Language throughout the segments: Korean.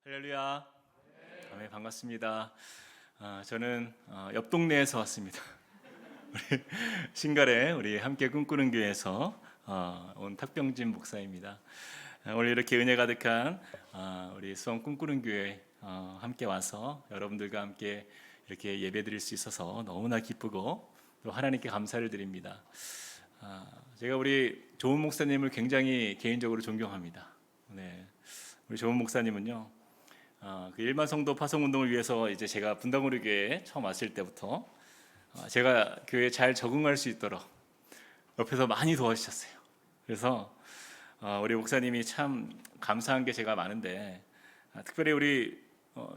할렐루야. 네, 반갑습니다. 저는 옆 동네에서 왔습니다. 우리 신갈에 우리 함께 꿈꾸는 교회에서 온 탁병진 목사입니다. 오늘 이렇게 은혜 가득한 우리 수원 꿈꾸는 교회 함께 와서 여러분들과 함께 이렇게 예배드릴 수 있어서 너무나 기쁘고 또 하나님께 감사를 드립니다. 제가 우리 조은 목사님을 굉장히 개인적으로 존경합니다. 네, 우리 조은 목사님은요. 그 일반 성도 파송 운동을 위해서 이제 제가 분당우리 교회에 처음 왔을 때부터 제가 교회에 잘 적응할 수 있도록 옆에서 많이 도와주셨어요. 그래서 우리 목사님이 참 감사한 게 제가 많은데 특별히 우리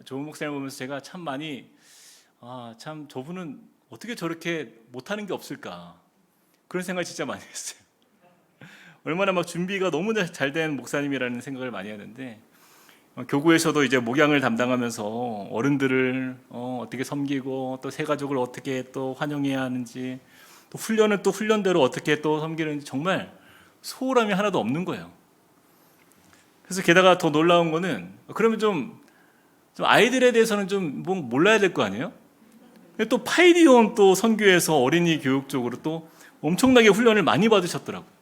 조은 목사님 보면서 제가 참 많이 참 저분은 어떻게 저렇게 못하는 게 없을까 그런 생각을 진짜 많이 했어요. 얼마나 막 준비가 너무 잘 된 목사님이라는 생각을 많이 하는데 교구에서도 이제 목양을 담당하면서 어른들을 어떻게 섬기고 또 새 가족을 어떻게 또 환영해야 하는지 또 훈련은 또 훈련대로 어떻게 또 섬기는지 정말 소홀함이 하나도 없는 거예요. 그래서 게다가 더 놀라운 거는 그러면 좀 아이들에 대해서는 좀 뭐 몰라야 될 거 아니에요? 또 파이디온 또 선교에서 어린이 교육 쪽으로 또 엄청나게 훈련을 많이 받으셨더라고요.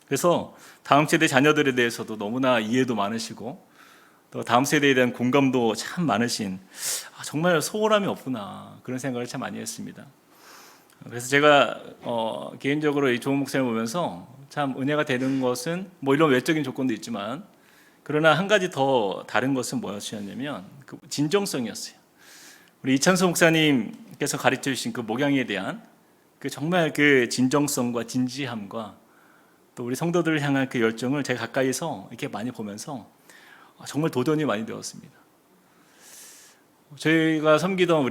그래서 다음 세대 자녀들에 대해서도 너무나 이해도 많으시고 또 다음 세대에 대한 공감도 참 많으신 정말 소홀함이 없구나 그런 생각을 참 많이 했습니다. 그래서 제가 개인적으로 이 조은 목사님 보면서 참 은혜가 되는 것은 뭐 이런 외적인 조건도 있지만 그러나 한 가지 더 다른 것은 뭐였냐면 그 진정성이었어요. 우리 이찬수 목사님께서 가르쳐 주신 그 목양에 대한 그 정말 그 진정성과 진지함과 또 우리 성도들을 향한 그 열정을 제가 가까이서 이렇게 많이 보면서 정말 도전이 많이 되었습니다. 저희가 섬기던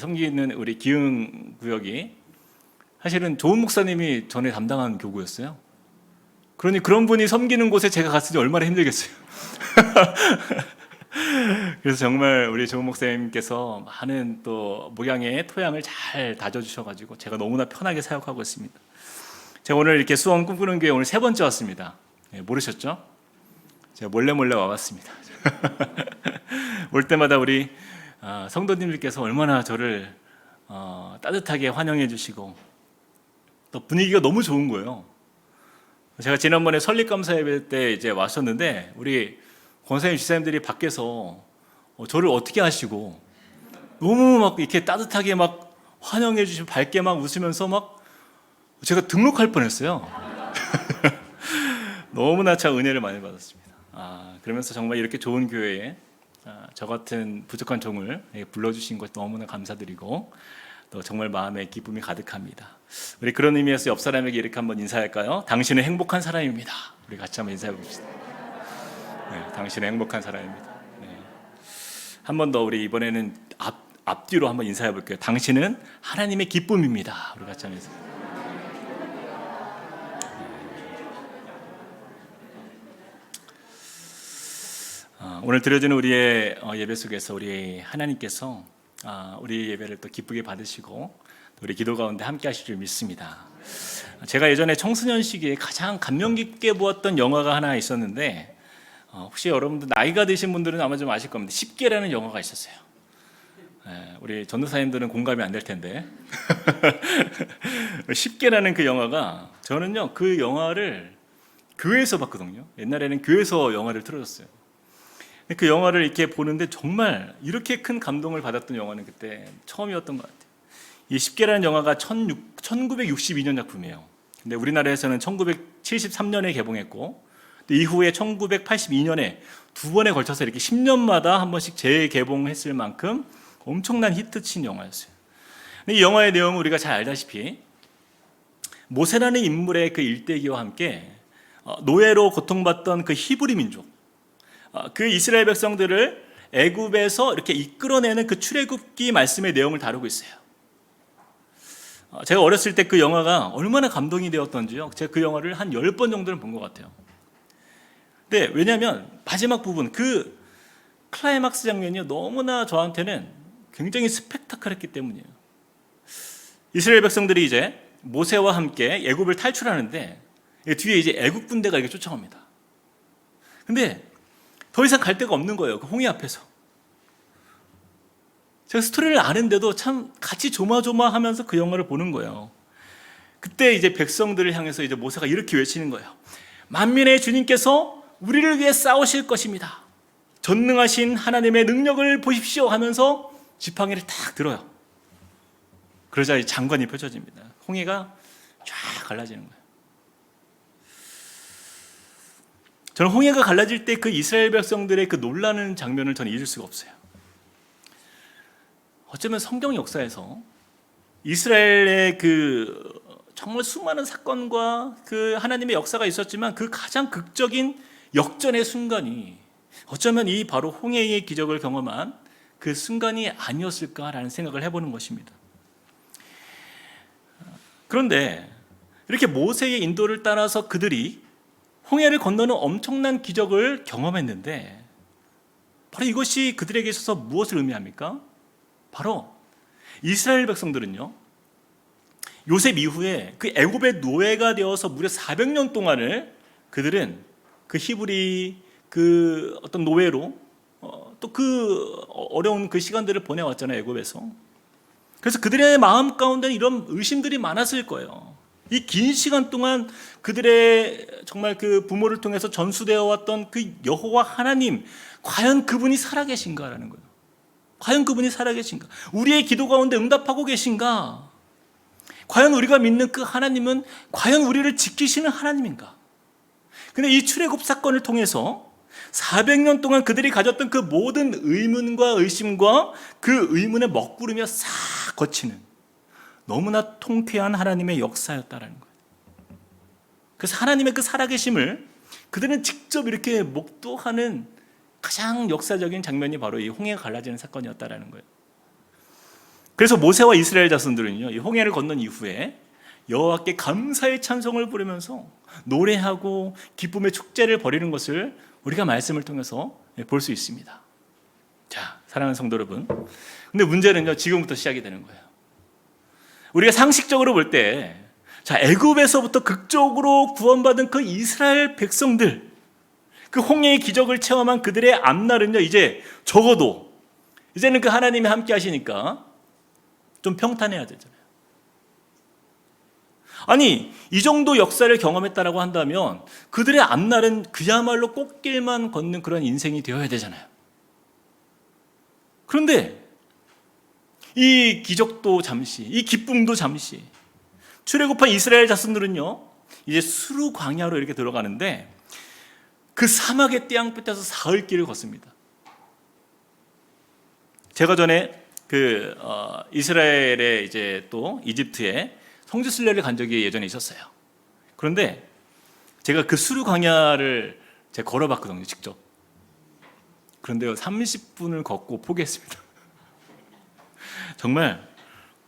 섬기는 우리 기흥 구역이 사실은 조은 목사님이 전에 담당한 교구였어요. 그러니 그런 분이 섬기는 곳에 제가 갔으니 얼마나 힘들겠어요. 그래서 정말 우리 조은 목사님께서 많은 또 목양의 토양을 잘 다져주셔가지고 제가 너무나 편하게 사역하고 있습니다. 제가 오늘 이렇게 수원 꿈꾸는 교회 오늘 3번째 왔습니다. 모르셨죠? 제가 몰래 와봤습니다. 올 때마다 우리 성도님들께서 얼마나 저를 따뜻하게 환영해 주시고 또 분위기가 너무 좋은 거예요. 제가 지난번에 설립감사 예배 때 이제 왔었는데 우리 권사님 지사님들이 밖에서 저를 어떻게 하시고 너무 막 이렇게 따뜻하게 막 환영해 주시고 밝게 막 웃으면서 막 제가 등록할 뻔했어요. 너무나 참 은혜를 많이 받았습니다. 그러면서 정말 이렇게 좋은 교회에 저 같은 부족한 종을 불러주신 것 너무나 감사드리고 또 정말 마음에 기쁨이 가득합니다. 우리 그런 의미에서 옆 사람에게 이렇게 한번 인사할까요? 당신은 행복한 사람입니다. 우리 같이 한번 인사해 봅시다. 네, 당신은 행복한 사람입니다. 네. 한 번 더 우리 이번에는 앞뒤로 한번 인사해 볼게요. 당신은 하나님의 기쁨입니다. 우리 같이 한번 인사해. 오늘 드려지는 우리의 예배 속에서 우리 하나님께서 우리 예배를 또 기쁘게 받으시고 우리 기도 가운데 함께 하실 줄 믿습니다. 제가 예전에 청소년 시기에 가장 감명 깊게 보았던 영화가 하나 있었는데 혹시 여러분들 나이가 드신 분들은 아마 좀 아실 겁니다. 10개라는 영화가 있었어요. 우리 전도사님들은 공감이 안 될 텐데 10개라는 그 영화가 저는요 그 영화를 교회에서 봤거든요. 옛날에는 교회에서 영화를 틀어줬어요. 그 영화를 이렇게 보는데 정말 이렇게 큰 감동을 받았던 영화는 그때 처음이었던 것 같아요. 이 10개라는 영화가 1962년 작품이에요. 근데 우리나라에서는 1973년에 개봉했고 이후에 1982년에 두 번에 걸쳐서 이렇게 10년마다 한 번씩 재개봉했을 만큼 엄청난 히트친 영화였어요. 근데 이 영화의 내용은 우리가 잘 알다시피 모세라는 인물의 그 일대기와 함께 노예로 고통받던 그 히브리 민족 그 이스라엘 백성들을 애굽에서 이렇게 이끌어내는 그 출애굽기 말씀의 내용을 다루고 있어요. 제가 어렸을 때 그 영화가 얼마나 감동이 되었던지요. 제가 그 영화를 한 10번 정도는 본 것 같아요. 근데 왜냐하면 마지막 부분 그 클라이막스 장면이 너무나 저한테는 굉장히 스펙타클했기 때문이에요. 이스라엘 백성들이 이제 모세와 함께 애굽을 탈출하는데 뒤에 이제 애굽 군대가 이렇게 쫓아옵니다. 근데 더 이상 갈 데가 없는 거예요. 그 홍해 앞에서. 제가 스토리를 아는데도 참 같이 조마조마하면서 그 영화를 보는 거예요. 그때 이제 백성들을 향해서 이제 모세가 이렇게 외치는 거예요. 만민의 주님께서 우리를 위해 싸우실 것입니다. 전능하신 하나님의 능력을 보십시오 하면서 지팡이를 탁 들어요. 그러자 장관이 펼쳐집니다. 홍해가 쫙 갈라지는 거예요. 저는 홍해가 갈라질 때 그 이스라엘 백성들의 그 놀라는 장면을 저는 잊을 수가 없어요. 어쩌면 성경 역사에서 이스라엘의 그 정말 수많은 사건과 그 하나님의 역사가 있었지만 그 가장 극적인 역전의 순간이 어쩌면 이 바로 홍해의 기적을 경험한 그 순간이 아니었을까라는 생각을 해보는 것입니다. 그런데 이렇게 모세의 인도를 따라서 그들이 홍해를 건너는 엄청난 기적을 경험했는데 바로 이것이 그들에게 있어서 무엇을 의미합니까? 바로 이스라엘 백성들은요, 요셉 이후에 그 애굽의 노예가 되어서 무려 400년 동안을 그들은 그 히브리 그 어떤 노예로 또 그 어려운 그 시간들을 보내왔잖아요, 애굽에서. 그래서 그들의 마음 가운데는 이런 의심들이 많았을 거예요. 이 긴 시간 동안 그들의 정말 그 부모를 통해서 전수되어 왔던 그 여호와 하나님, 과연 그분이 살아계신가라는 거예요. 과연 그분이 살아계신가? 우리의 기도 가운데 응답하고 계신가? 과연 우리가 믿는 그 하나님은 과연 우리를 지키시는 하나님인가? 근데 이 출애굽 사건을 통해서 400년 동안 그들이 가졌던 그 모든 의문과 의심과 그 의문의 먹구름이 싹 거치는 너무나 통쾌한 하나님의 역사였다라는 거예요. 그래서 하나님의 그 살아계심을 그들은 직접 이렇게 목도하는 가장 역사적인 장면이 바로 이 홍해가 갈라지는 사건이었다라는 거예요. 그래서 모세와 이스라엘 자손들은요, 이 홍해를 건넌 이후에 여호와께 감사의 찬송을 부르면서 노래하고 기쁨의 축제를 벌이는 것을 우리가 말씀을 통해서 볼 수 있습니다. 자, 사랑하는 성도 여러분, 근데 문제는요, 지금부터 시작이 되는 거예요. 우리가 상식적으로 볼 때, 자, 애굽에서부터 극적으로 구원받은 그 이스라엘 백성들, 그 홍해의 기적을 체험한 그들의 앞날은요, 이제 적어도 이제는 그 하나님이 함께 하시니까 좀 평탄해야 되잖아요. 아니, 이 정도 역사를 경험했다라고 한다면 그들의 앞날은 그야말로 꽃길만 걷는 그런 인생이 되어야 되잖아요. 그런데 이 기적도 잠시, 이 기쁨도 잠시, 출애굽한 이스라엘 자손들은요, 이제 수르 광야로 이렇게 들어가는데 그 사막의 떼양볕에서 사흘 길을 걷습니다. 제가 전에 이스라엘에 이제 또 이집트에 성지순례를 간 적이 예전에 있었어요. 그런데 제가 그 수르 광야를 제가 걸어봤거든요, 직접. 그런데요, 30분을 걷고 포기했습니다. 정말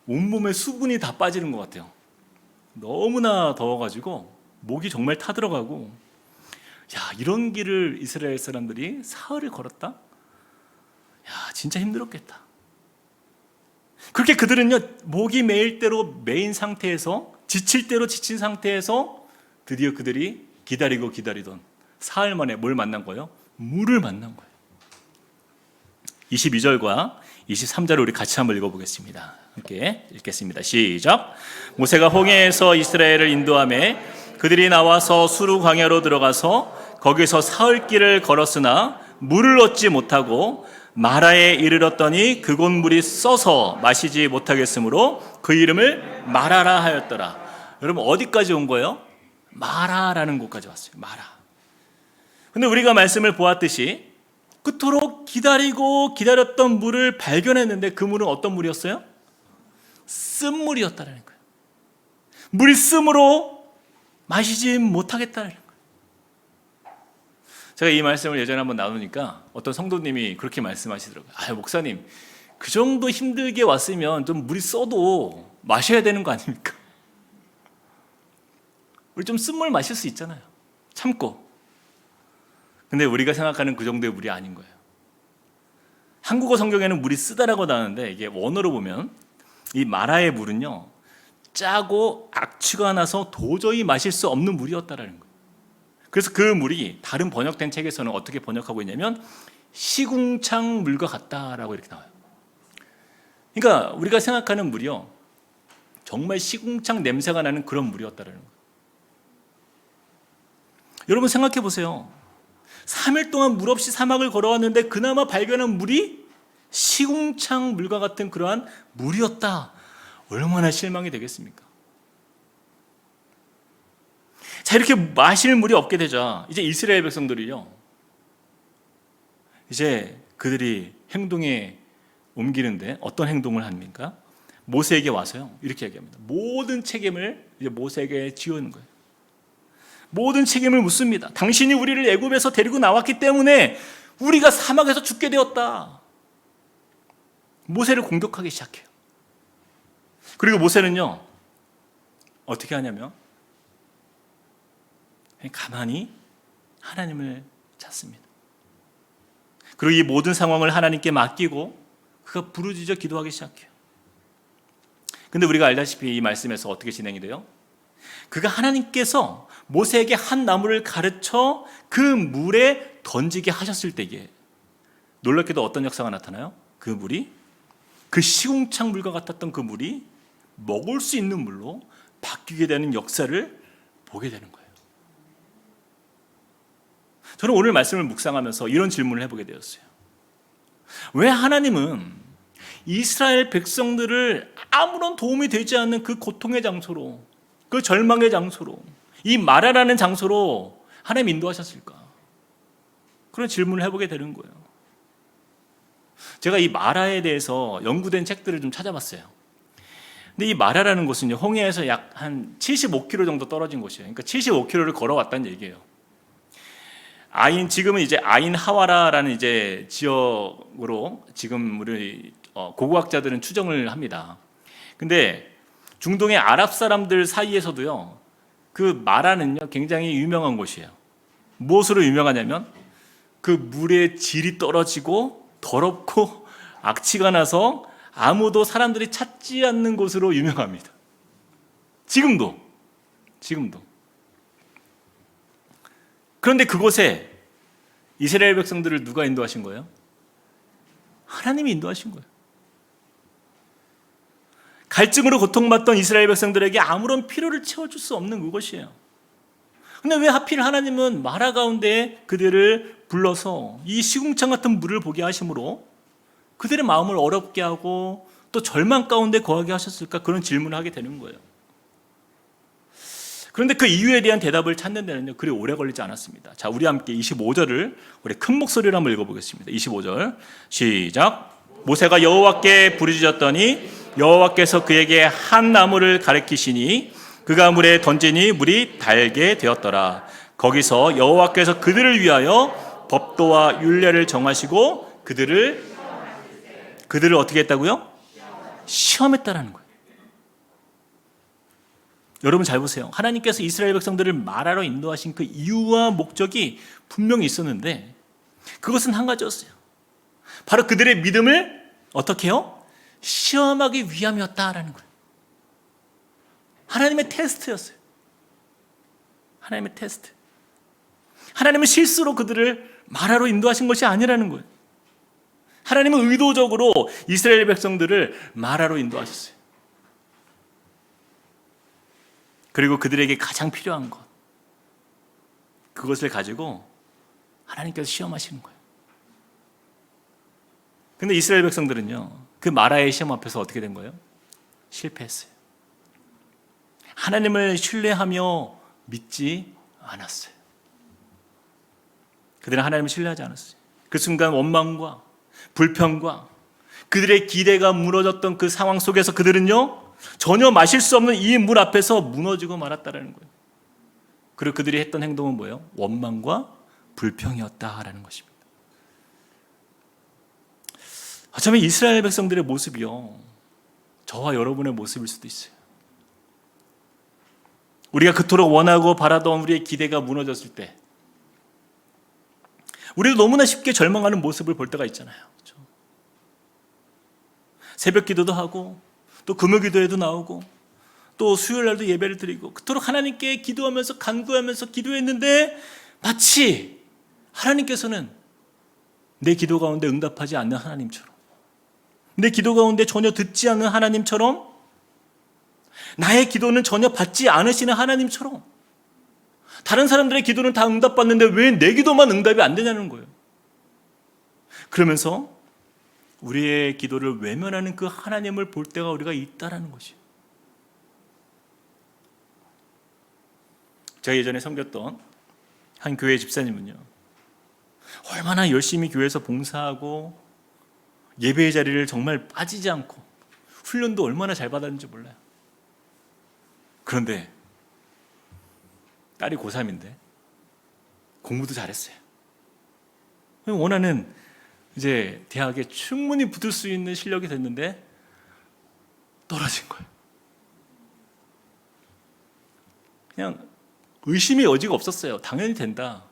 온몸에 수분이 다 빠지는 것 같아요. 너무나 더워가지고 목이 정말 타들어가고, 야, 이런 길을 이스라엘 사람들이 사흘을 걸었다? 야, 진짜 힘들었겠다. 그렇게 그들은요, 목이 메일 대로 메인 상태에서, 지칠 대로 지친 상태에서 드디어 그들이 기다리고 기다리던 사흘 만에 뭘 만난 거예요? 물을 만난 거예요. 22절과 23절을 우리 같이 한번 읽어보겠습니다. 함께 읽겠습니다. 시작. 모세가 홍해에서 이스라엘을 인도하며 그들이 나와서 수르 광야로 들어가서 거기서 사흘 길을 걸었으나 물을 얻지 못하고 마라에 이르렀더니 그곳 물이 써서 마시지 못하겠으므로 그 이름을 마라라 하였더라. 여러분, 어디까지 온 거예요? 마라라는 곳까지 왔어요. 마라. 근데 우리가 말씀을 보았듯이 그토록 기다리고 기다렸던 물을 발견했는데 그 물은 어떤 물이었어요? 쓴물이었다는 거예요. 물이 쓴으로 마시지 못하겠다는 거예요. 제가 이 말씀을 예전에 한번 나누니까 어떤 성도님이 그렇게 말씀하시더라고요. 아, 목사님, 그 정도 힘들게 왔으면 좀 물이 써도 마셔야 되는 거 아닙니까? 우리 좀 쓴물 마실 수 있잖아요. 참고. 근데 우리가 생각하는 그 정도의 물이 아닌 거예요. 한국어 성경에는 물이 쓰다라고 나오는데 이게 원어로 보면 이 마라의 물은요, 짜고 악취가 나서 도저히 마실 수 없는 물이었다라는 거예요. 그래서 그 물이 다른 번역된 책에서는 어떻게 번역하고 있냐면 시궁창 물과 같다라고 이렇게 나와요. 그러니까 우리가 생각하는 물이요, 정말 시궁창 냄새가 나는 그런 물이었다라는 거예요. 여러분 생각해 보세요. 3일 동안 물 없이 사막을 걸어왔는데 그나마 발견한 물이 시궁창 물과 같은 그러한 물이었다. 얼마나 실망이 되겠습니까? 자, 이렇게 마실 물이 없게 되자 이제 이스라엘 백성들이요, 이제 그들이 행동에 옮기는데 어떤 행동을 합니까? 모세에게 와서요 이렇게 얘기합니다. 모든 책임을 이제 모세에게 지우는 거예요. 모든 책임을 묻습니다. 당신이 우리를 애굽에서 데리고 나왔기 때문에 우리가 사막에서 죽게 되었다. 모세를 공격하기 시작해요. 그리고 모세는요 어떻게 하냐면 가만히 하나님을 찾습니다. 그리고 이 모든 상황을 하나님께 맡기고 그가 부르짖어 기도하기 시작해요. 근데 우리가 알다시피 이 말씀에서 어떻게 진행이 돼요? 그가 하나님께서 모세에게 한 나무를 가르쳐 그 물에 던지게 하셨을 때에 놀랍게도 어떤 역사가 나타나요? 그 물이, 그 시궁창 물과 같았던 그 물이 먹을 수 있는 물로 바뀌게 되는 역사를 보게 되는 거예요. 저는 오늘 말씀을 묵상하면서 이런 질문을 해보게 되었어요. 왜 하나님은 이스라엘 백성들을 아무런 도움이 되지 않는 그 고통의 장소로, 그 절망의 장소로, 이 마라라는 장소로 하나님 인도하셨을까? 그런 질문을 해보게 되는 거예요. 제가 이 마라에 대해서 연구된 책들을 좀 찾아봤어요. 근데 이 마라라는 곳은요, 홍해에서 약 한 75km 정도 떨어진 곳이에요. 그러니까 75km를 걸어왔다는 얘기예요. 지금은 이제 아인 하와라라는 이제 지역으로 지금 우리 고고학자들은 추정을 합니다. 근데 중동의 아랍 사람들 사이에서도요, 그 마라는요 굉장히 유명한 곳이에요. 무엇으로 유명하냐면 그 물의 질이 떨어지고 더럽고 악취가 나서 아무도 사람들이 찾지 않는 곳으로 유명합니다. 지금도. 그런데 그곳에 이스라엘 백성들을 누가 인도하신 거예요? 하나님이 인도하신 거예요. 갈증으로 고통받던 이스라엘 백성들에게 아무런 필요를 채워줄 수 없는 그것이에요. 근데 왜 하필 하나님은 마라 가운데 그들을 불러서 이 시궁창 같은 물을 보게 하심으로 그들의 마음을 어렵게 하고 또 절망 가운데 거하게 하셨을까? 그런 질문을 하게 되는 거예요. 그런데 그 이유에 대한 대답을 찾는 데는요 그리 오래 걸리지 않았습니다. 자, 우리 함께 25절을 우리 큰 목소리로 한번 읽어보겠습니다. 25절 시작. 모세가 여호와께 부르짖었더니 여호와께서 그에게 한 나무를 가리키시니 그가 물에 던지니 물이 달게 되었더라. 거기서 여호와께서 그들을 위하여 법도와 율례를 정하시고 그들을 어떻게 했다고요? 시험했다라는 거예요. 여러분 잘 보세요. 하나님께서 이스라엘 백성들을 마라로 인도하신 그 이유와 목적이 분명히 있었는데 그것은 한 가지였어요. 바로 그들의 믿음을 어떻게 해요? 시험하기 위함이었다라는 거예요. 하나님의 테스트였어요. 하나님의 테스트. 하나님은 실수로 그들을 마라로 인도하신 것이 아니라는 거예요. 하나님은 의도적으로 이스라엘 백성들을 마라로 인도하셨어요. 그리고 그들에게 가장 필요한 것, 그것을 가지고 하나님께서 시험하시는 거예요. 근데 이스라엘 백성들은요, 그 마라의 시험 앞에서 어떻게 된 거예요? 실패했어요. 하나님을 신뢰하며 믿지 않았어요. 그들은 하나님을 신뢰하지 않았어요. 그 순간 원망과 불평과 그들의 기대가 무너졌던 그 상황 속에서 그들은요, 전혀 마실 수 없는 이 물 앞에서 무너지고 말았다라는 거예요. 그리고 그들이 했던 행동은 뭐예요? 원망과 불평이었다라는 것입니다. 어쩌면 이스라엘 백성들의 모습이요, 저와 여러분의 모습일 수도 있어요. 우리가 그토록 원하고 바라던 우리의 기대가 무너졌을 때 우리도 너무나 쉽게 절망하는 모습을 볼 때가 있잖아요. 그렇죠? 새벽 기도도 하고 또 금요 기도에도 나오고 또 수요일 날도 예배를 드리고 그토록 하나님께 기도하면서 간구하면서 기도했는데 마치 하나님께서는 내 기도 가운데 응답하지 않는 하나님처럼, 내 기도 가운데 전혀 듣지 않는 하나님처럼, 나의 기도는 전혀 받지 않으시는 하나님처럼, 다른 사람들의 기도는 다 응답받는데 왜 내 기도만 응답이 안 되냐는 거예요. 그러면서 우리의 기도를 외면하는 그 하나님을 볼 때가 우리가 있다라는 것이에요. 제가 예전에 섬겼던 한 교회 집사님은요, 얼마나 열심히 교회에서 봉사하고 예배의 자리를 정말 빠지지 않고 훈련도 얼마나 잘 받았는지 몰라요. 그런데 딸이 고3인데 공부도 잘했어요. 원하는 이제 대학에 충분히 붙을 수 있는 실력이 됐는데 떨어진 거예요. 그냥 의심의 여지가 없었어요. 당연히 된다.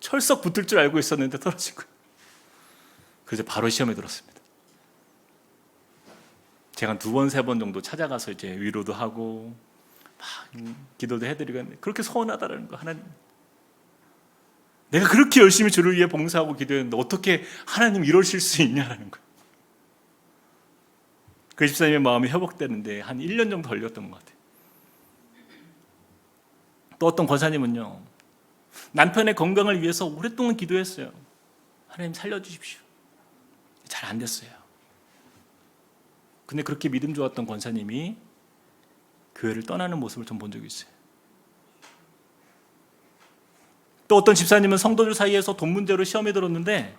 철석 붙을 줄 알고 있었는데 떨어진 거예요. 그래서 바로 시험에 들었습니다. 제가 한 2번, 3번 정도 찾아가서 이제 위로도 하고 막 기도도 해드리고 했는데 그렇게 서운하다라는 거. 하나님, 내가 그렇게 열심히 주를 위해 봉사하고 기도했는데 어떻게 하나님 이러실 수 있냐라는 거예요. 그 집사님의 마음이 회복되는데 한 1년 정도 걸렸던 것 같아요. 또 어떤 권사님은요, 남편의 건강을 위해서 오랫동안 기도했어요. 하나님 살려주십시오. 잘 안 됐어요. 근데 그렇게 믿음 좋았던 권사님이 교회를 떠나는 모습을 좀 본 적이 있어요. 또 어떤 집사님은 성도들 사이에서 돈 문제로 시험에 들었는데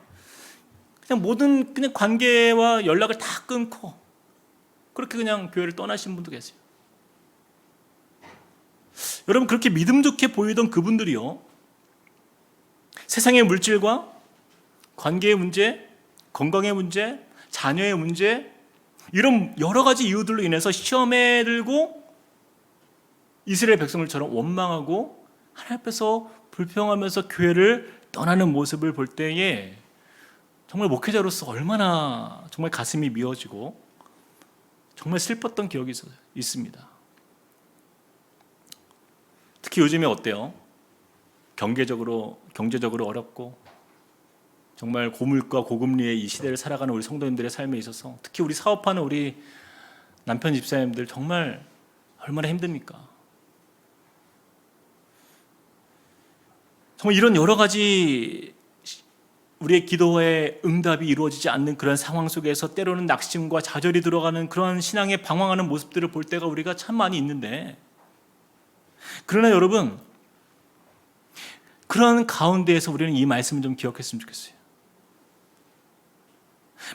그냥 모든 그냥 관계와 연락을 다 끊고 그렇게 그냥 교회를 떠나신 분도 계세요. 여러분, 그렇게 믿음 좋게 보이던 그분들이요, 세상의 물질과 관계의 문제, 건강의 문제, 자녀의 문제, 이런 여러 가지 이유들로 인해서 시험에 들고 이스라엘 백성들처럼 원망하고 하나님 앞에서 불평하면서 교회를 떠나는 모습을 볼 때에 정말 목회자로서 얼마나 정말 가슴이 미어지고 정말 슬펐던 기억이 있습니다. 특히 요즘에 어때요? 경제적으로 어렵고 정말 고물가 고금리의 이 시대를 살아가는 우리 성도님들의 삶에 있어서 특히 우리 사업하는 우리 남편 집사님들 정말 얼마나 힘듭니까? 정말 이런 여러 가지 우리의 기도의 응답이 이루어지지 않는 그런 상황 속에서 때로는 낙심과 좌절이 들어가는 그런 신앙에 방황하는 모습들을 볼 때가 우리가 참 많이 있는데, 그러나 여러분, 그런 가운데에서 우리는 이 말씀을 좀 기억했으면 좋겠어요.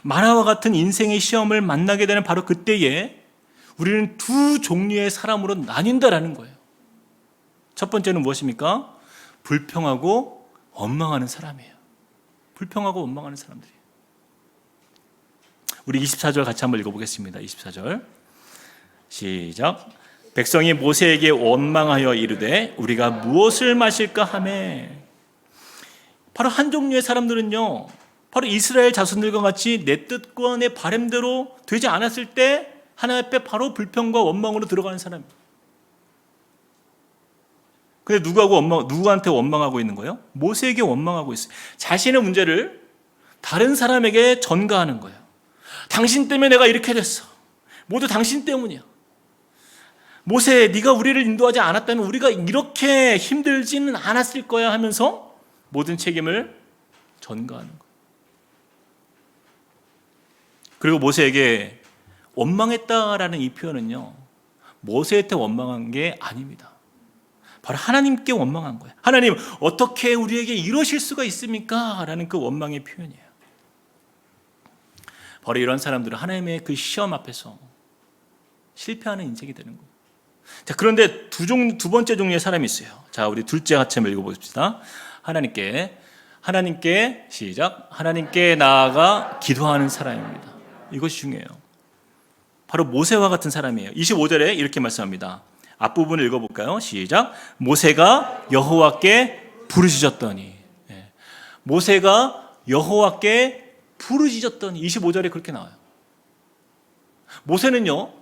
만화와 같은 인생의 시험을 만나게 되는 바로 그때에 우리는 두 종류의 사람으로 나뉜다라는 거예요. 첫 번째는 무엇입니까? 불평하고 원망하는 사람이에요. 불평하고 원망하는 사람들이에요. 우리 24절 같이 한번 읽어보겠습니다. 24절 시작. 백성이 모세에게 원망하여 이르되 우리가 무엇을 마실까 하매. 바로 한 종류의 사람들은요, 바로 이스라엘 자손들과 같이 내 뜻과 내 바람대로 되지 않았을 때 하나님 앞에 바로 불평과 원망으로 들어가는 사람이에요. 근데 누구한테 원망하고 있는 거예요? 모세에게 원망하고 있어요. 자신의 문제를 다른 사람에게 전가하는 거예요. 당신 때문에 내가 이렇게 됐어. 모두 당신 때문이야. 모세, 네가 우리를 인도하지 않았다면 우리가 이렇게 힘들지는 않았을 거야 하면서 모든 책임을 전가하는 거예요. 그리고 모세에게 원망했다라는 이 표현은요, 모세한테 원망한 게 아닙니다. 바로 하나님께 원망한 거예요. 하나님, 어떻게 우리에게 이러실 수가 있습니까? 라는 그 원망의 표현이에요. 바로 이런 사람들은 하나님의 그 시험 앞에서 실패하는 인생이 되는 거예요. 자, 그런데 두 번째 종류의 사람이 있어요. 자, 우리 둘째 같이 한번 읽어봅시다. 하나님께 시작. 하나님께 나아가 기도하는 사람입니다. 이것이 중요해요. 바로 모세와 같은 사람이에요. 25절에 이렇게 말씀합니다. 앞부분을 읽어볼까요? 시작. 모세가 여호와께 부르짖었더니. 모세가 여호와께 부르짖었더니 25절에 그렇게 나와요. 모세는요,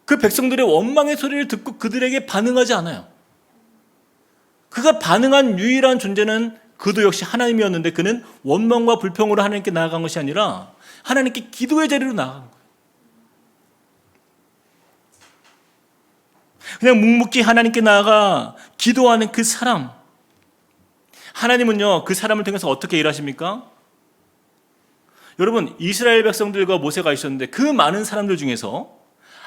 그 백성들의 원망의 소리를 듣고 그들에게 반응하지 않아요. 그가 반응한 유일한 존재는 그도 역시 하나님이었는데 그는 원망과 불평으로 하나님께 나아간 것이 아니라 하나님께 기도의 자리로 나아간 거예요. 그냥 묵묵히 하나님께 나아가 기도하는 그 사람, 하나님은요 그 사람을 통해서 어떻게 일하십니까? 여러분, 이스라엘 백성들과 모세가 있었는데 그 많은 사람들 중에서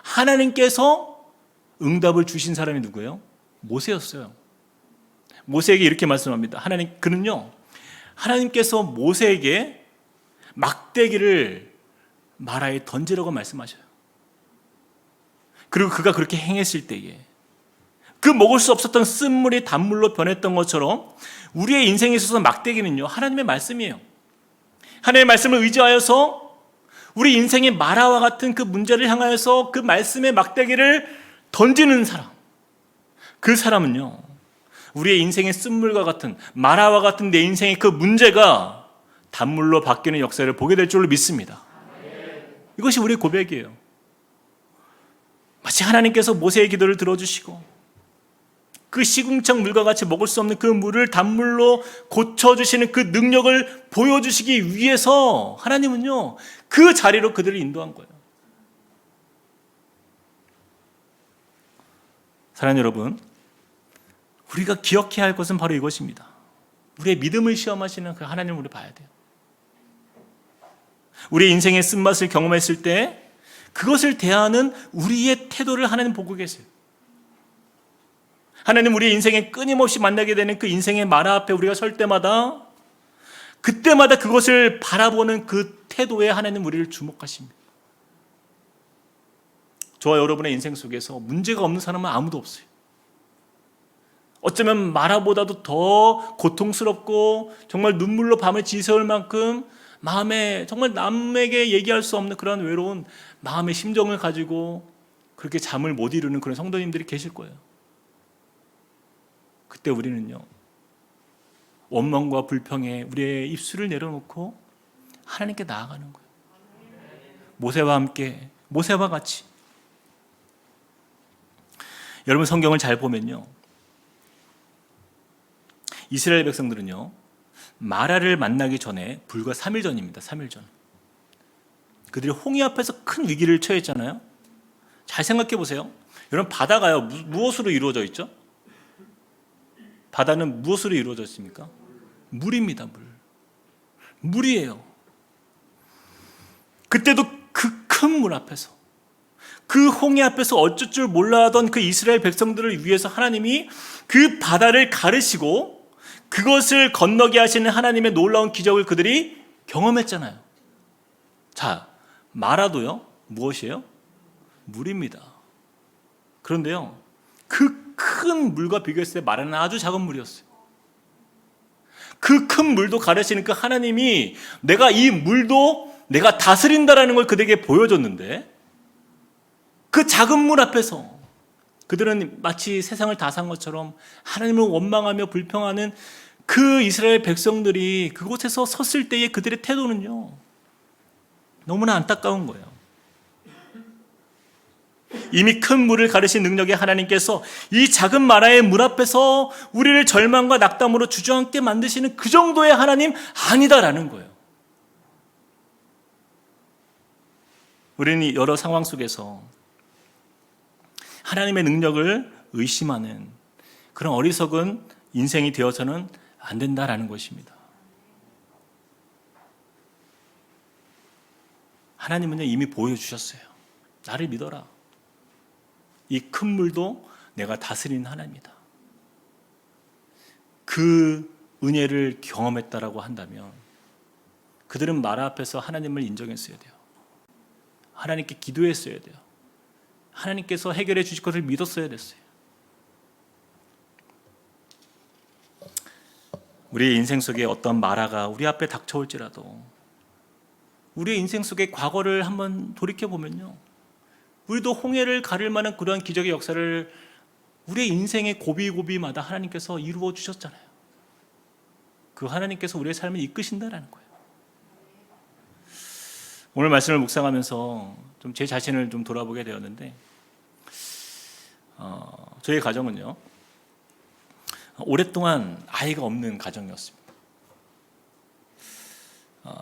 하나님께서 응답을 주신 사람이 누구예요? 모세였어요. 모세에게 이렇게 말씀합니다. 그는요 하나님께서 모세에게 막대기를 마라에 던지라고 말씀하셔요. 그리고 그가 그렇게 행했을 때에 그 먹을 수 없었던 쓴물이 단물로 변했던 것처럼 우리의 인생에 있어서 막대기는요 하나님의 말씀이에요. 하나님의 말씀을 의지하여서 우리 인생의 마라와 같은 그 문제를 향하여서 그 말씀의 막대기를 던지는 사람, 그 사람은요 우리의 인생의 쓴물과 같은 마라와 같은 내 인생의 그 문제가 단물로 바뀌는 역사를 보게 될 줄로 믿습니다. 이것이 우리의 고백이에요. 마치 하나님께서 모세의 기도를 들어주시고 그 시궁창 물과 같이 먹을 수 없는 그 물을 단물로 고쳐주시는 그 능력을 보여주시기 위해서 하나님은요 그 자리로 그들을 인도한 거예요. 사랑하는 여러분, 우리가 기억해야 할 것은 바로 이것입니다. 우리의 믿음을 시험하시는 그 하나님을 우리 봐야 돼요. 우리의 인생의 쓴맛을 경험했을 때 그것을 대하는 우리의 태도를 하나님 보고 계세요. 하나님 우리의 인생에 끊임없이 만나게 되는 그 인생의 마라 앞에 우리가 설 때마다 그때마다 그것을 바라보는 그 태도에 하나님 우리를 주목하십니다. 저와 여러분의 인생 속에서 문제가 없는 사람은 아무도 없어요. 어쩌면 마라보다도 더 고통스럽고 정말 눈물로 밤을 지새울 만큼 마음에 정말 남에게 얘기할 수 없는 그런 외로운 마음의 심정을 가지고 그렇게 잠을 못 이루는 그런 성도님들이 계실 거예요. 그때 우리는요 원망과 불평에 우리의 입술을 내려놓고 하나님께 나아가는 거예요. 모세와 함께, 모세와 같이. 여러분 성경을 잘 보면요 이스라엘 백성들은요 마라를 만나기 전에 불과 3일 전입니다. 3일 전. 그들이 홍해 앞에서 큰 위기를 처했잖아요. 잘 생각해 보세요. 여러분 바다가요 무엇으로 이루어져 있죠? 바다는 무엇으로 이루어져 있습니까? 물입니다. 물이에요. 그때도 그 큰 물 앞에서 그 홍해 앞에서 어쩔 줄 몰라 하던 그 이스라엘 백성들을 위해서 하나님이 그 바다를 가르시고 그것을 건너게 하시는 하나님의 놀라운 기적을 그들이 경험했잖아요. 자, 마라도요 무엇이에요? 물입니다. 그런데요 그 큰 물과 비교했을 때 마라는 아주 작은 물이었어요. 그 큰 물도 가르치는 그 하나님이 내가 이 물도 내가 다스린다라는 걸 그들에게 보여줬는데 그 작은 물 앞에서 그들은 마치 세상을 다 산 것처럼 하나님을 원망하며 불평하는 그 이스라엘 백성들이 그곳에서 섰을 때의 그들의 태도는요 너무나 안타까운 거예요. 이미 큰 물을 가르신 능력의 하나님께서 이 작은 마라의 물 앞에서 우리를 절망과 낙담으로 주저앉게 만드시는 그 정도의 하나님 아니다라는 거예요. 우리는 여러 상황 속에서 하나님의 능력을 의심하는 그런 어리석은 인생이 되어서는 안 된다라는 것입니다. 하나님은 이미 보여주셨어요. 나를 믿어라. 이 큰 물도 내가 다스리는 하나님이다. 그 은혜를 경험했다라고 한다면 그들은 마라 앞에서 하나님을 인정했어야 돼요. 하나님께 기도했어야 돼요. 하나님께서 해결해 주실 것을 믿었어야 됐어요. 우리의 인생 속에 어떤 마라가 우리 앞에 닥쳐올지라도 우리의 인생 속의 과거를 한번 돌이켜보면요 우리도 홍해를 가를 만한 그러한 기적의 역사를 우리의 인생의 고비고비마다 하나님께서 이루어 주셨잖아요. 그 하나님께서 우리의 삶을 이끄신다라는 거예요. 오늘 말씀을 묵상하면서 좀 제 자신을 좀 돌아보게 되었는데 저희 가정은요, 오랫동안 아이가 없는 가정이었습니다.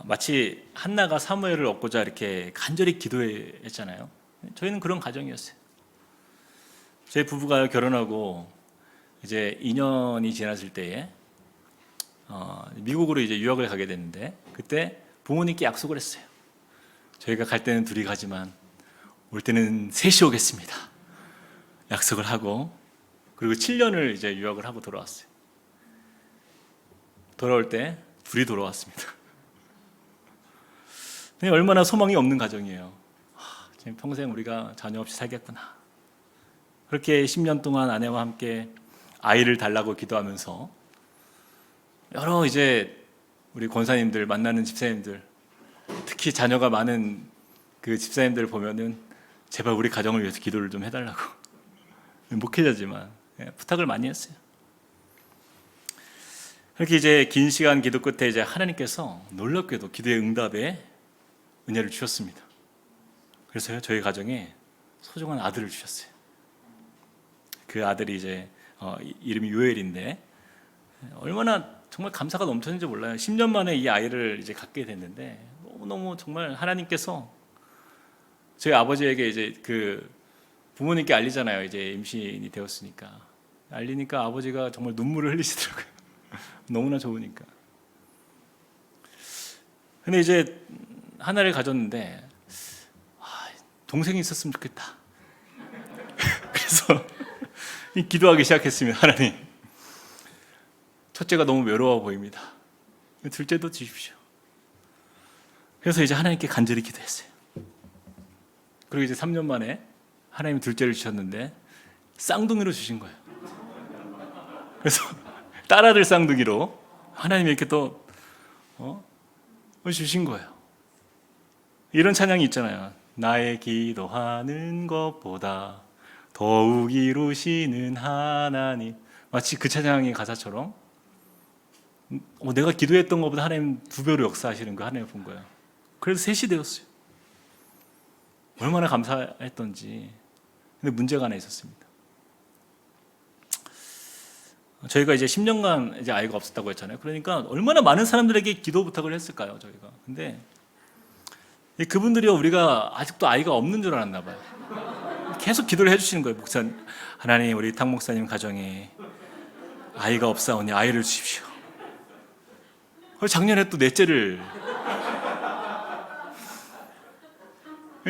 마치 한나가 사무엘을 얻고자 이렇게 간절히 기도했잖아요. 저희는 그런 가정이었어요. 저희 부부가 결혼하고 이제 2년이 지났을 때에 미국으로 이제 유학을 가게 됐는데, 그때 부모님께 약속을 했어요. 저희가 갈 때는 둘이 가지만 올 때는 셋이 오겠습니다. 약속을 하고, 그리고 7년을 이제 유학을 하고 돌아왔어요. 돌아올 때 둘이 돌아왔습니다. 얼마나 소망이 없는 가정이에요. 지금 평생 우리가 자녀 없이 살겠구나. 그렇게 10년 동안 아내와 함께 아이를 달라고 기도하면서 여러 이제 우리 권사님들 만나는 집사님들, 특히 자녀가 많은 그 집사님들 보면은 제발 우리 가정을 위해서 기도를 좀 해달라고 목회자지만 부탁을 많이 했어요. 그렇게 이제 긴 시간 기도 끝에 이제 하나님께서 놀랍게도 기도의 응답에 은혜를 주셨습니다. 그래서요, 저희 가정에 소중한 아들을 주셨어요. 그 아들이 이제 이름이 요엘인데, 얼마나 정말 감사가 넘쳤는지 몰라요. 10년 만에 이 아이를 이제 갖게 됐는데, 너무너무 정말 하나님께서 저희 아버지에게 이제 그 부모님께 알리잖아요. 이제 임신이 되었으니까. 알리니까 아버지가 정말 눈물을 흘리시더라고요. 너무나 좋으니까. 근데 이제 하나를 가졌는데, 동생이 있었으면 좋겠다. 그래서 기도하기 시작했습니다. 하나님, 첫째가 너무 외로워 보입니다. 둘째도 주십시오. 그래서 이제 하나님께 간절히 기도했어요. 그리고 이제 3년 만에 하나님이 둘째를 주셨는데 쌍둥이로 주신 거예요. 그래서 딸아들 쌍둥이로 하나님이 이렇게 또 주신 거예요. 이런 찬양이 있잖아요. 나의 기도하는 것보다 더욱 이루시는 하나님. 마치 그 찬양의 가사처럼 내가 기도했던 것보다 하나님 2배로 역사하시는 거 하나님 본 거예요. 그래서 셋이 되었어요. 얼마나 감사했던지. 근데 문제가 하나 있었습니다. 저희가 이제 10년간 이제 아이가 없었다고 했잖아요. 그러니까 얼마나 많은 사람들에게 기도 부탁을 했을까요, 저희가. 근데 그분들이 우리가 아직도 아이가 없는 줄 알았나 봐요. 계속 기도를 해주시는 거예요. 목사님, 하나님, 우리 탁 목사님 가정에 아이가 없사오니 아이를 주십시오. 작년에 또 넷째를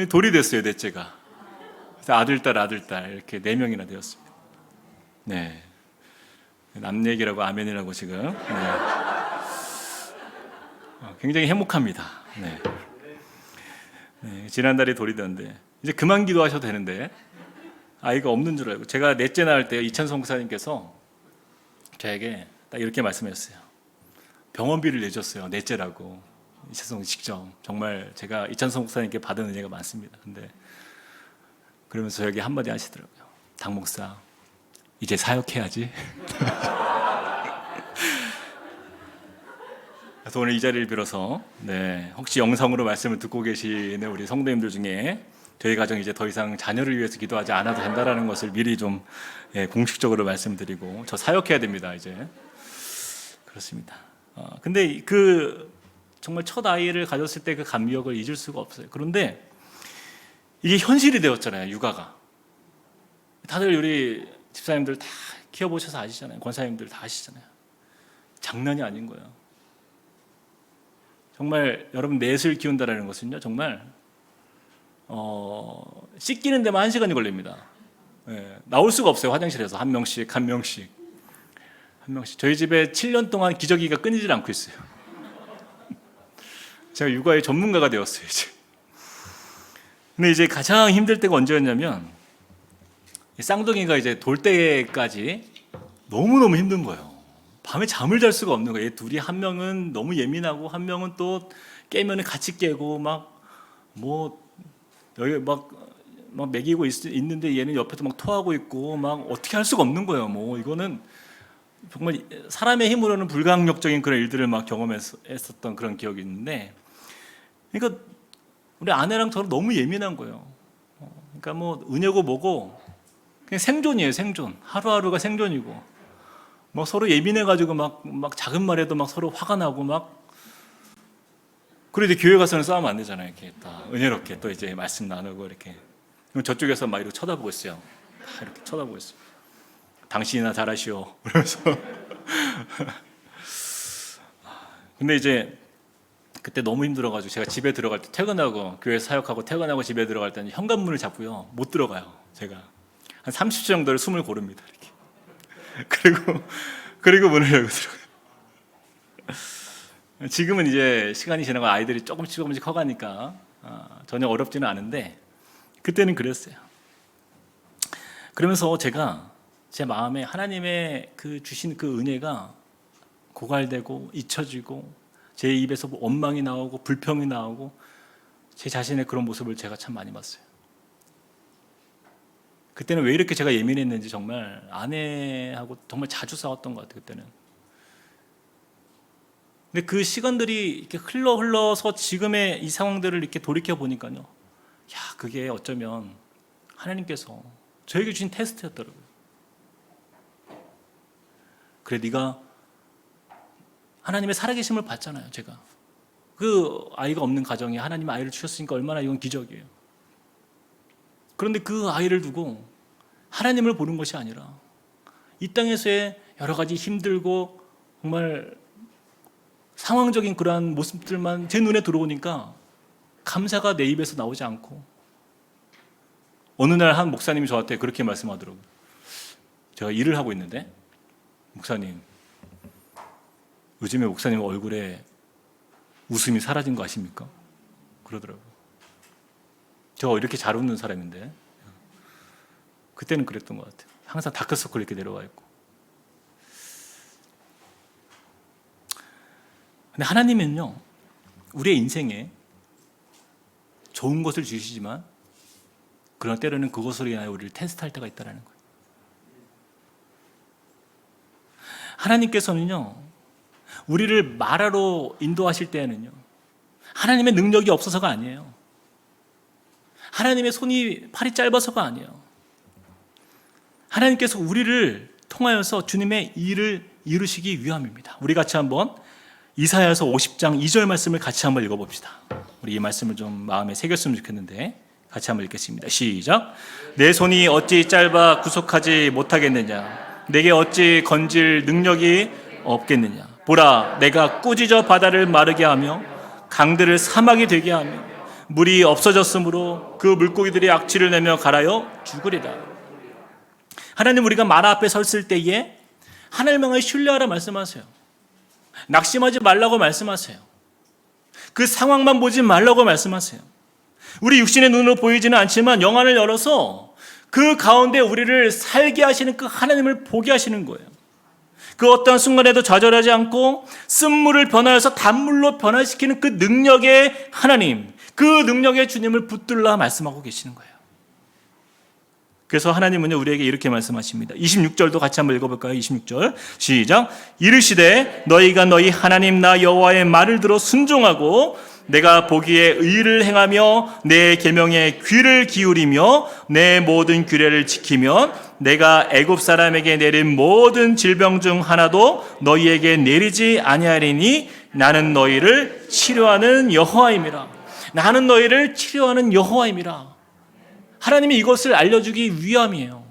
돌이 됐어요, 넷째가. 그래서 아들, 딸 이렇게 4명이나 되었습니다. 네, 남 얘기라고 아멘이라고 지금. 네. 굉장히 행복합니다. 네. 네, 지난달에 돌이 됐는데 이제 그만 기도하셔도 되는데 아이가 없는 줄 알고, 제가 넷째 낳을 때 이찬성 목사님께서 저에게 딱 이렇게 말씀하셨어요. 병원비를 내줬어요, 넷째라고. 이찬성 직접. 정말 제가 이찬성 목사님께 받은 은혜가 많습니다. 근데 그러면서 저에게 한마디 하시더라고요. 당 목사, 이제 사역해야지. 그래서 오늘 이 자리를 빌어서 혹시 영상으로 말씀을 듣고 계시는 우리 성도님들 중에 저희 가정 이제 더 이상 자녀를 위해서 기도하지 않아도 된다라는 것을 미리 좀 공식적으로 말씀드리고, 저 사역해야 됩니다 이제. 그렇습니다. 근데 그 정말 첫 아이를 가졌을 때 그 감격을 잊을 수가 없어요. 그런데 이게 현실이 되었잖아요, 육아가. 다들 우리 집사님들 다 키워보셔서 아시잖아요. 권사님들 다 아시잖아요. 장난이 아닌 거예요. 정말 여러분, 넷을 키운다는 것은요, 정말 씻기는 데만 1시간이 걸립니다. 나올 수가 없어요, 화장실에서 한 명씩. 저희 집에 7년 동안 기저귀가 끊이질 않고 있어요. 제가 육아의 전문가가 되었어요 이제. 근데 이제 가장 힘들 때가 언제였냐면, 쌍둥이가 이제 돌 때까지 너무너무 힘든 거예요. 밤에 잠을 잘 수가 없는 거예요. 얘 둘이, 한 명은 너무 예민하고 한 명은 또 깨면 같이 깨고 여기 막 먹이고 있는데 얘는 옆에서 막 토하고 있고 막 어떻게 할 수가 없는 거예요. 이거는 정말 사람의 힘으로는 불가항력적인 그런 일들을 막 경험했었던 그런 기억이 있는데, 그러니까 우리 아내랑 저는 너무 예민한 거예요. 그러니까 은혜고 뭐고 그냥 생존이에요, 생존. 하루하루가 생존이고, 뭐 서로 예민해가지고 막 작은 말에도 막 서로 화가 나고 막. 그래도 교회 가서는 싸우면 안 되잖아요. 이렇게 다 은혜롭게 또 이제 말씀 나누고 이렇게. 그럼 저쪽에서 막 이렇게 쳐다보고 있어요. 다 이렇게 쳐다보고 있어요. 당신이나 잘하시오. 그러면서. 근데 이제 그때 너무 힘들어가지고 제가 집에 들어갈 때 퇴근하고 교회 사역하고 퇴근하고 집에 들어갈 때는 현관문을 잡고요 못 들어가요. 제가 한 30초 정도를 숨을 고릅니다. 이렇게. 그리고 문을 열고 들어가요. 지금은 이제 시간이 지나고 아이들이 조금씩 커가니까 전혀 어렵지는 않은데 그때는 그랬어요. 그러면서 제가 제 마음에 하나님의 그 주신 그 은혜가 고갈되고 잊혀지고 제 입에서 원망이 나오고 불평이 나오고 제 자신의 그런 모습을 제가 참 많이 봤어요. 그때는 왜 이렇게 제가 예민했는지 정말 아내하고 정말 자주 싸웠던 것 같아요. 그때는. 근데 그 시간들이 이렇게 흘러서 지금의 이 상황들을 이렇게 돌이켜 보니까요, 야, 그게 어쩌면 하나님께서 저에게 주신 테스트였더라고요. 그래, 네가 하나님의 살아계심을 봤잖아요. 제가 그 아이가 없는 가정에 하나님 아이를 주셨으니까 얼마나 이건 기적이에요. 그런데 그 아이를 두고 하나님을 보는 것이 아니라 이 땅에서의 여러 가지 힘들고 정말 상황적인 그러한 모습들만 제 눈에 들어오니까 감사가 내 입에서 나오지 않고, 어느 날 한 목사님이 저한테 그렇게 말씀하더라고요. 제가 일을 하고 있는데, 목사님, 요즘에 목사님 얼굴에 웃음이 사라진 거 아십니까? 그러더라고요. 제가 이렇게 잘 웃는 사람인데 그때는 그랬던 것 같아요. 항상 다크서클 이렇게 내려와 있고. 근데 하나님은요, 우리의 인생에 좋은 것을 주시지만 그런 때로는 그것으로 인하여 우리를 테스트할 때가 있다는 거예요. 하나님께서는요, 우리를 마라로 인도하실 때에는요, 하나님의 능력이 없어서가 아니에요. 하나님의 팔이 짧아서가 아니에요. 하나님께서 우리를 통하여서 주님의 일을 이루시기 위함입니다. 우리 같이 한번 이사야서 50장 2절 말씀을 같이 한번 읽어봅시다. 우리 이 말씀을 좀 마음에 새겼으면 좋겠는데 같이 한번 읽겠습니다. 시작. 내 손이 어찌 짧아 구속하지 못하겠느냐, 내게 어찌 건질 능력이 없겠느냐. 보라, 내가 꾸짖어 바다를 마르게 하며 강들을 사막이 되게 하며 물이 없어졌으므로 그 물고기들이 악취를 내며 갈아여 죽으리라. 하나님, 우리가 마라 앞에 섰을 때에 하나님을 신뢰하라 말씀하세요. 낙심하지 말라고 말씀하세요. 그 상황만 보지 말라고 말씀하세요. 우리 육신의 눈으로 보이지는 않지만 영안을 열어서 그 가운데 우리를 살게 하시는 그 하나님을 보게 하시는 거예요. 그 어떤 순간에도 좌절하지 않고 쓴물을 변화해서 단물로 변화시키는 그 능력의 하나님, 그 능력의 주님을 붙들라 말씀하고 계시는 거예요. 그래서 하나님은 우리에게 이렇게 말씀하십니다. 26절도 같이 한번 읽어볼까요? 26절 시작. 이르시되 너희가 너희 하나님 나 여호와의 말을 들어 순종하고 내가 보기에 의를 행하며 내 계명에 귀를 기울이며 내 모든 규례를 지키면 내가 애굽 사람에게 내린 모든 질병 중 하나도 너희에게 내리지 아니하리니 나는 너희를 치료하는 여호와임이라. 나는 너희를 치료하는 여호와임이라. 하나님이 이것을 알려주기 위함이에요.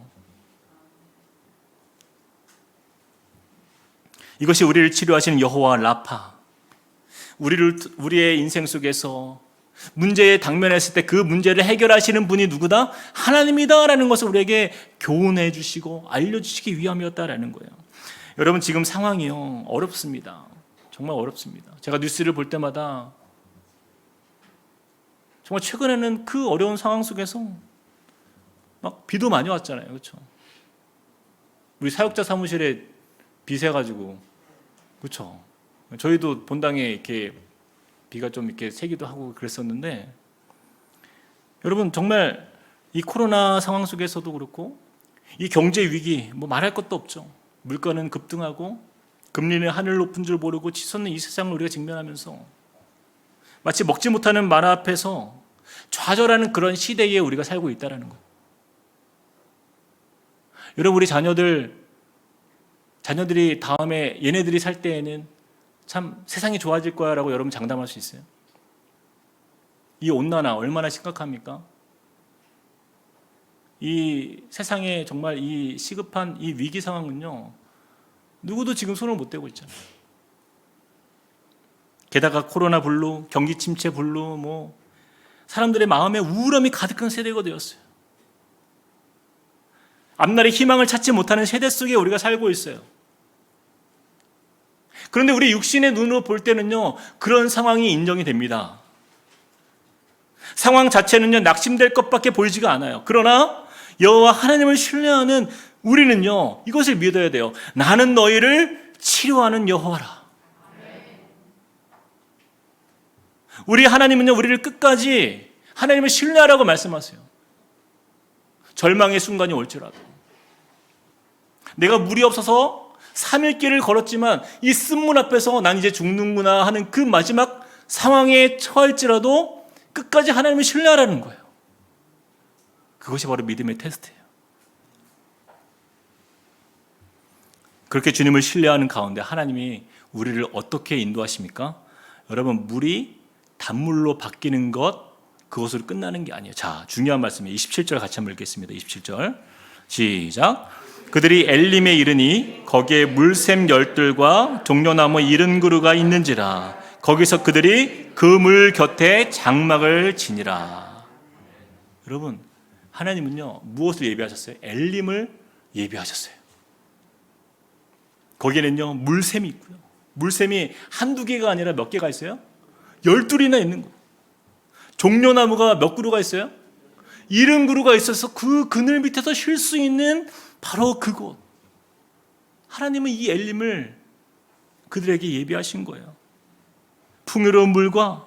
이것이 우리를 치료하시는 여호와 라파, 우리의 인생 속에서 문제에 당면했을 때 그 문제를 해결하시는 분이 누구다? 하나님이다라는 것을 우리에게 교훈해 주시고 알려주시기 위함이었다라는 거예요. 여러분, 지금 상황이요, 어렵습니다. 정말 어렵습니다. 제가 뉴스를 볼 때마다 정말 최근에는 그 어려운 상황 속에서 막 비도 많이 왔잖아요. 그렇죠? 우리 사역자 사무실에 비 새가지고, 그렇죠? 저희도 본당에 이렇게 비가 좀 이렇게 새기도 하고 그랬었는데, 여러분 정말 이 코로나 상황 속에서도 그렇고 이 경제 위기 뭐 말할 것도 없죠. 물가는 급등하고 금리는 하늘 높은 줄 모르고 치솟는 이 세상을 우리가 직면하면서 마치 먹지 못하는 마라 앞에서 좌절하는 그런 시대에 우리가 살고 있다는 거예요. 여러분, 우리 자녀들이 다음에 얘네들이 살 때에는 참 세상이 좋아질 거야 라고 여러분 장담할 수 있어요? 이 온난화 얼마나 심각합니까? 이 세상에 정말 이 시급한 이 위기 상황은요, 누구도 지금 손을 못 대고 있잖아요. 게다가 코로나 블루, 경기 침체 블루, 사람들의 마음에 우울함이 가득한 세대가 되었어요. 앞날에 희망을 찾지 못하는 세대 속에 우리가 살고 있어요. 그런데 우리 육신의 눈으로 볼 때는요, 그런 상황이 인정이 됩니다. 상황 자체는요, 낙심될 것밖에 보이지가 않아요. 그러나 여호와 하나님을 신뢰하는 우리는요, 이것을 믿어야 돼요. 나는 너희를 치료하는 여호와라. 우리 하나님은요, 우리를 끝까지 하나님을 신뢰하라고 말씀하세요. 절망의 순간이 올지라도, 내가 물이 없어서 3일 길을 걸었지만 이 쓴문 앞에서 난 이제 죽는구나 하는 그 마지막 상황에 처할지라도 끝까지 하나님을 신뢰하라는 거예요. 그것이 바로 믿음의 테스트예요. 그렇게 주님을 신뢰하는 가운데 하나님이 우리를 어떻게 인도하십니까? 여러분, 물이 단물로 바뀌는 것, 그것으로 끝나는 게 아니에요. 자, 중요한 말씀이에요. 27절 같이 한번 읽겠습니다. 27절 시작. 그들이 엘림에 이르니 거기에 물샘 열들과 종려나무 70그루가 있는지라. 거기서 그들이 그 물 곁에 장막을 지니라. 여러분, 하나님은요, 무엇을 예비하셨어요? 엘림을 예비하셨어요. 거기에는요, 물샘이 있고요. 물샘이 한두 개가 아니라 몇 개가 있어요? 12이나 있는 거예요. 종려나무가 몇 그루가 있어요? 70그루가 있어서 그 그늘 밑에서 쉴 수 있는 바로 그곳. 하나님은 이 엘림을 그들에게 예비하신 거예요. 풍요로운 물과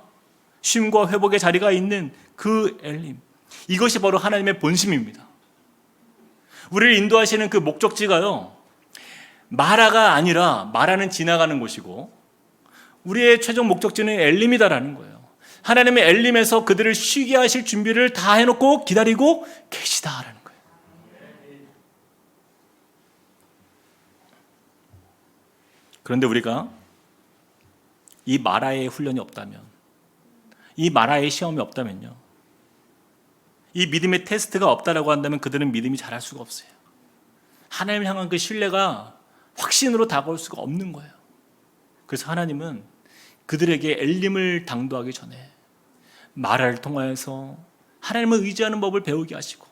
쉼과 회복의 자리가 있는 그 엘림. 이것이 바로 하나님의 본심입니다. 우리를 인도하시는 그 목적지가요, 마라가 아니라, 마라는 지나가는 곳이고 우리의 최종 목적지는 엘림이다라는 거예요. 하나님의 엘림에서 그들을 쉬게 하실 준비를 다 해놓고 기다리고 계시다라는 거예요. 그런데 우리가 이 마라의 훈련이 없다면, 이 마라의 시험이 없다면요, 이 믿음의 테스트가 없다라고 한다면 그들은 믿음이 자랄 수가 없어요. 하나님을 향한 그 신뢰가 확신으로 다가올 수가 없는 거예요. 그래서 하나님은 그들에게 엘림을 당도하기 전에 마라를 통하여서 하나님을 의지하는 법을 배우게 하시고,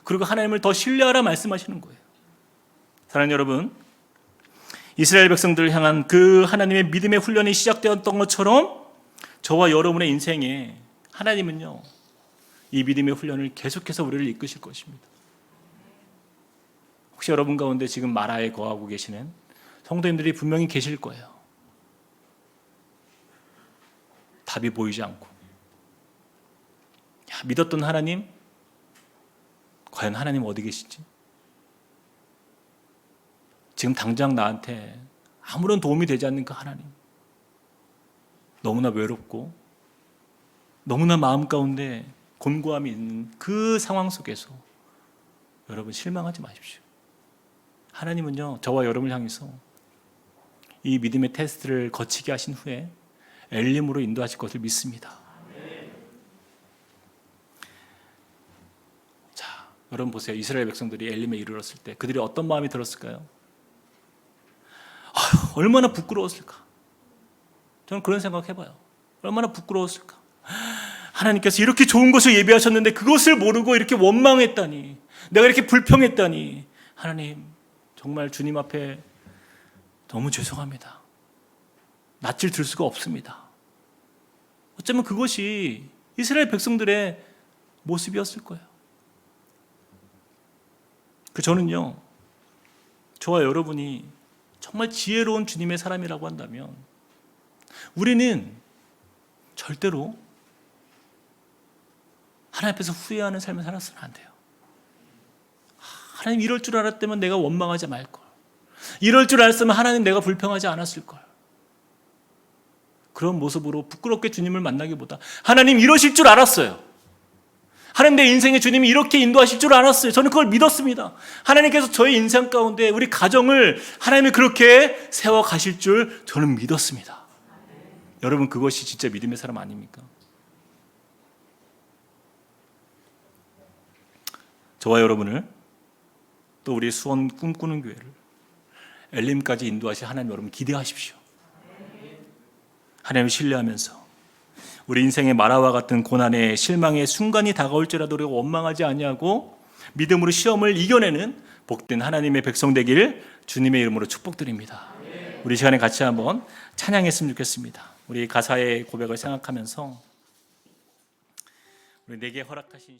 그리고 하나님을 더 신뢰하라 말씀하시는 거예요. 사랑하는 여러분, 이스라엘 백성들을 향한 그 하나님의 믿음의 훈련이 시작되었던 것처럼 저와 여러분의 인생에 하나님은요, 이 믿음의 훈련을 계속해서 우리를 이끄실 것입니다. 혹시 여러분 가운데 지금 마라에 거하고 계시는 성도님들이 분명히 계실 거예요. 답이 보이지 않고, 믿었던 하나님, 과연 하나님 어디 계시지? 지금 당장 나한테 아무런 도움이 되지 않는 그 하나님, 너무나 외롭고 너무나 마음 가운데 곤고함이 있는 그 상황 속에서 여러분, 실망하지 마십시오. 하나님은요, 저와 여러분을 향해서 이 믿음의 테스트를 거치게 하신 후에 엘림으로 인도하실 것을 믿습니다. 자, 여러분 보세요. 이스라엘 백성들이 엘림에 이르렀을 때 그들이 어떤 마음이 들었을까요? 얼마나 부끄러웠을까? 저는 그런 생각 해봐요. 얼마나 부끄러웠을까? 하나님께서 이렇게 좋은 것을 예비하셨는데 그것을 모르고 이렇게 원망했다니, 내가 이렇게 불평했다니, 하나님 정말 주님 앞에 너무 죄송합니다. 낯을 들 수가 없습니다. 어쩌면 그것이 이스라엘 백성들의 모습이었을 거예요. 저는요, 저와 여러분이 정말 지혜로운 주님의 사람이라고 한다면 우리는 절대로 하나님 앞에서 후회하는 삶을 살았으면 안 돼요. 하나님 이럴 줄 알았다면 내가 원망하지 말걸, 이럴 줄 알았으면 하나님 내가 불평하지 않았을걸. 그런 모습으로 부끄럽게 주님을 만나기보다 하나님 이러실 줄 알았어요, 하나님 내 인생에 주님이 이렇게 인도하실 줄 알았어요. 저는 그걸 믿었습니다. 하나님께서 저의 인생 가운데 우리 가정을 하나님이 그렇게 세워가실 줄 저는 믿었습니다. 여러분 그것이 진짜 믿음의 사람 아닙니까? 저와 여러분을 또 우리 수원 꿈꾸는 교회를 엘림까지 인도하실 하나님 여러분 기대하십시오. 하나님을 신뢰하면서 우리 인생의 마라와 같은 고난의 실망의 순간이 다가올지라도 우리가 원망하지 아니하고 믿음으로 시험을 이겨내는 복된 하나님의 백성 되기를 주님의 이름으로 축복드립니다. 우리 시간에 같이 한번 찬양했으면 좋겠습니다. 우리 가사의 고백을 생각하면서 우리 내게 허락하신